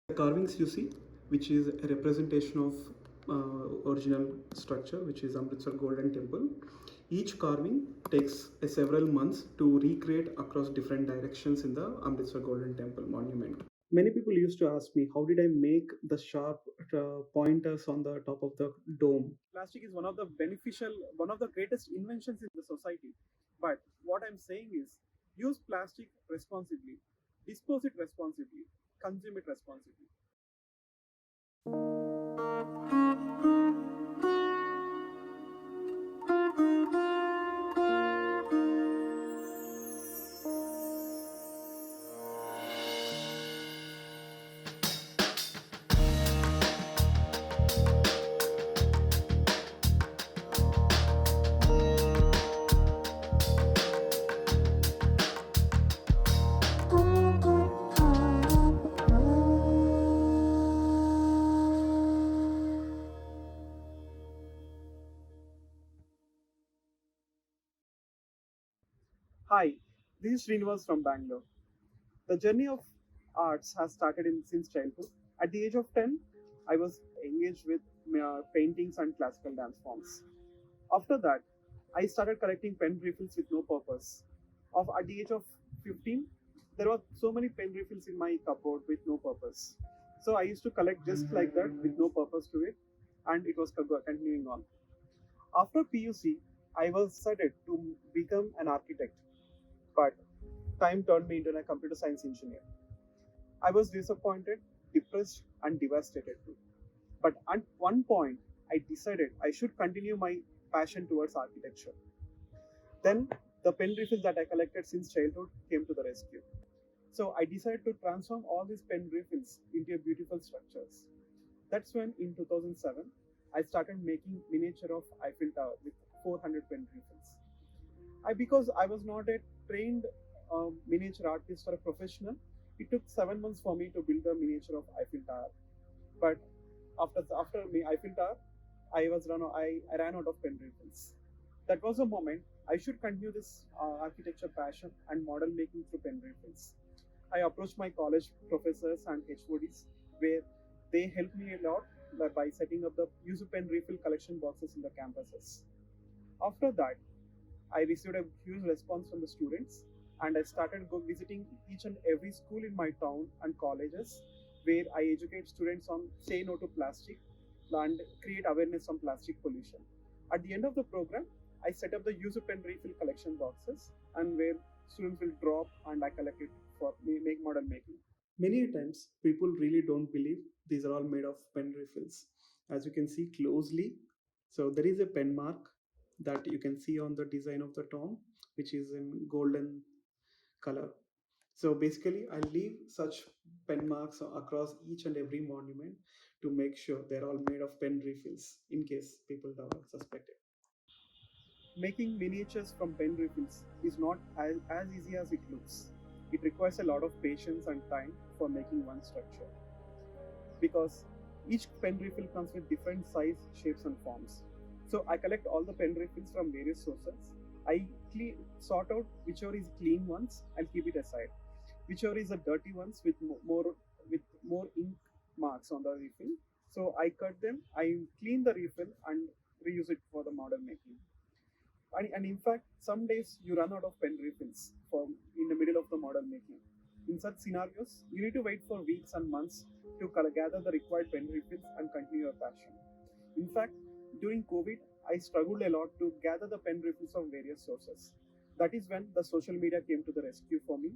The carvings you see, which is a representation of original structure, which is Amritsar Golden Temple. Each carving takes several months to recreate across different directions in the Amritsar Golden Temple monument. Many people used to ask me, how did I make the sharp pointers on the top of the dome? Plastic is one of the greatest inventions in the society. But what I'm saying is, use plastic responsibly, dispose it responsibly, consume it responsibly. Hi, this is Srinivas from Bangalore. The journey of arts has started since childhood. At the age of 10, I was engaged with paintings and classical dance forms. After that, I started collecting pen refills with no purpose. At the age of 15, there were so many pen refills in my cupboard with no purpose. So I used to collect just like that with no purpose to it, and it was continuing on. After PUC, I was decided to become an architect, but time turned me into a computer science engineer. I was disappointed, depressed, and devastated too. But at one point, I decided I should continue my passion towards architecture. Then the pen refills that I collected since childhood came to the rescue. So I decided to transform all these pen refills into beautiful structures. That's when in 2007 I started making miniature of Eiffel Tower with 400 pen refills. Because I was not a trained miniature artist or a professional, it took 7 months for me to build a miniature of Eiffel Tower. But after me Eiffel Tower, I ran out of pen refills. That was a moment I should continue this architecture passion and model making through pen refills. I approached my college professors and HODs, where they helped me a lot by setting up the user pen refill collection boxes in the campuses. After that, I received a huge response from the students, and I started visiting each and every school in my town and colleges, where I educate students on say no to plastic and create awareness on plastic pollution. At the end of the program, I set up the user pen refill collection boxes, and where students will drop and I collect it for make model making. Many times, people really don't believe these are all made of pen refills. As you can see closely, so there is a pen mark that you can see on the design of the tom, which is in golden color. So basically, I leave such pen marks across each and every monument to make sure they're all made of pen refills in case people don't suspect it. Making miniatures from pen refills is not as easy as it looks. It requires a lot of patience and time for making one structure, because each pen refill comes with different size, shapes, and forms. So I collect all the pen refills from various sources. I sort out whichever is clean ones and keep it aside. Whichever is the dirty ones with more ink marks on the refill. So I cut them, I clean the refill and reuse it for the model making. And in fact, some days you run out of pen refills for in the middle of the model making. In such scenarios, you need to wait for weeks and months to gather the required pen refills and continue your passion. In fact, during COVID, I struggled a lot to gather the pen refills from various sources. That is when the social media came to the rescue for me,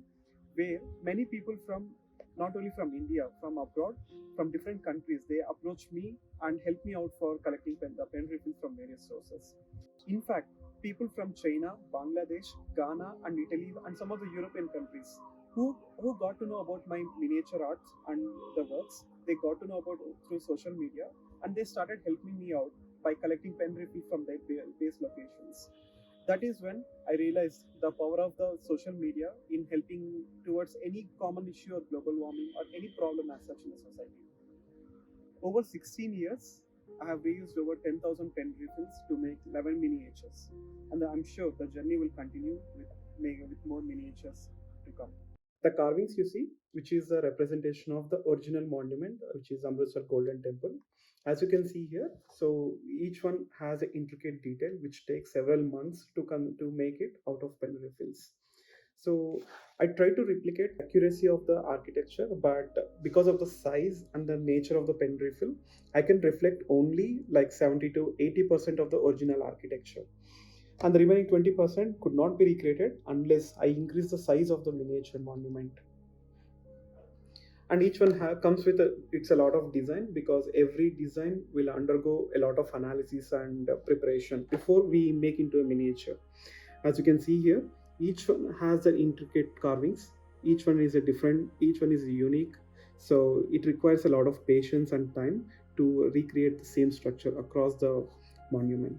where many people from not only from India, from abroad, from different countries, they approached me and helped me out for collecting the pen refills from various sources. In fact, people from China, Bangladesh, Ghana, and Italy, and some of the European countries who got to know about my miniature arts and the works, they got to know about it through social media, and they started helping me out by collecting pen refills from their base locations. That is when I realized the power of the social media in helping towards any common issue or global warming or any problem as such in the society. Over 16 years, I have reused over 10,000 pen refills to make 11 miniatures, and I'm sure the journey will continue with more miniatures to come. The carvings you see, which is a representation of the original monument, which is Amritsar Golden Temple. As you can see here, so each one has an intricate detail which takes several months to come to make it out of pen refills. So I try to replicate accuracy of the architecture, but because of the size and the nature of the pen refill, I can reflect only like 70 to 80% of the original architecture, and the remaining 20% could not be recreated unless I increase the size of the miniature monument. And each one comes with it's a lot of design, because every design will undergo a lot of analysis and preparation before we make into a miniature. As you can see here, each one has an intricate carvings. Each one is a different, each one is unique, so it requires a lot of patience and time to recreate the same structure across the monument.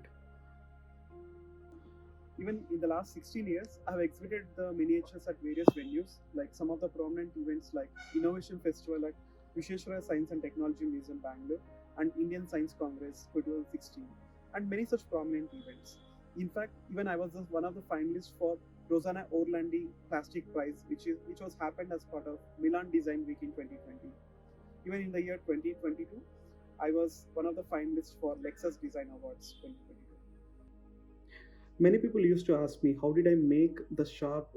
Even in the last 16 years, I have exhibited the miniatures at various venues, like some of the prominent events like Innovation Festival at Visheshwara Science and Technology Museum, Bangalore, and Indian Science Congress 2016, and many such prominent events. In fact, even I was one of the finalists for Rosanna Orlandi Plastic Prize, which was happened as part of Milan Design Week in 2020. Even in the year 2022, I was one of the finalists for Lexus Design Awards 2022. Many people used to ask me, how did I make the sharp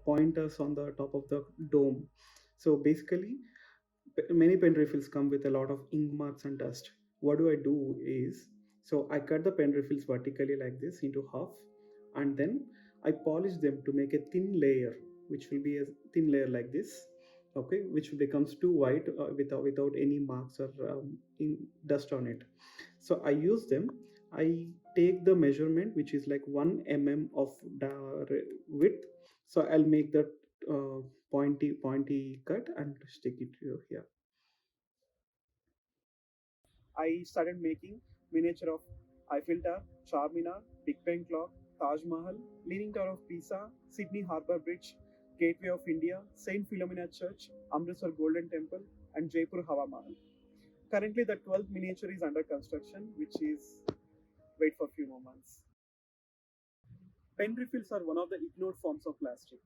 pointers on the top of the dome? So basically, many pen refills come with a lot of ink marks and dust. What do I do is, so I cut the pen refills vertically like this into half, and then I polish them to make a thin layer, which will be a thin layer like this, okay, which becomes too white without any marks or dust on it. So I use them. I take the measurement, which is like 1 mm of width. So I'll make that pointy cut and stick it here. I started making miniature of Eiffel Tower, Charminar, Big Ben Clock, Taj Mahal, Leaning Tower of Pisa, Sydney Harbour Bridge, Gateway of India, Saint Philomena Church, Amritsar Golden Temple, and Jaipur Hawa Mahal. Currently, the 12th miniature is under construction, which is wait for a few more months. Pen refills are one of the ignored forms of plastic.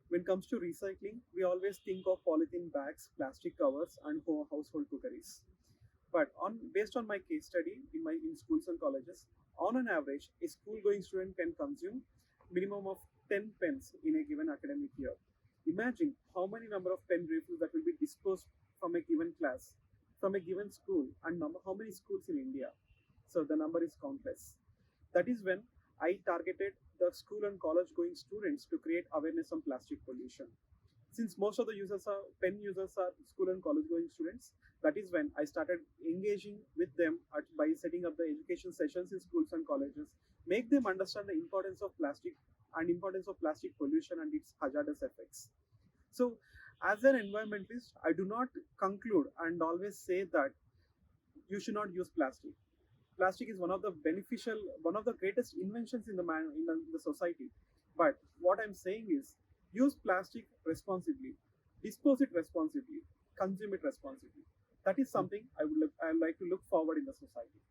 When it comes to recycling, we always think of polythene bags, plastic covers, and household cookeries. But based on my case study in schools and colleges, on an average, a school-going student can consume minimum of 10 pens in a given academic year. Imagine how many number of pen refills that will be disposed from a given class, from a given school, and how many schools in India. So the number is countless. That is when I targeted the school and college going students to create awareness on plastic pollution. Since most of the users are pen users are school and college going students, that is when I started engaging with them by setting up the education sessions in schools and colleges, make them understand the importance of plastic and importance of plastic pollution and its hazardous effects. So, as an environmentalist, I do not conclude and always say that you should not use plastic. Plastic is one of the greatest inventions in the society. But what I'm saying is, use plastic responsibly, dispose it responsibly, consume it responsibly. That is something I would like to look forward in the society.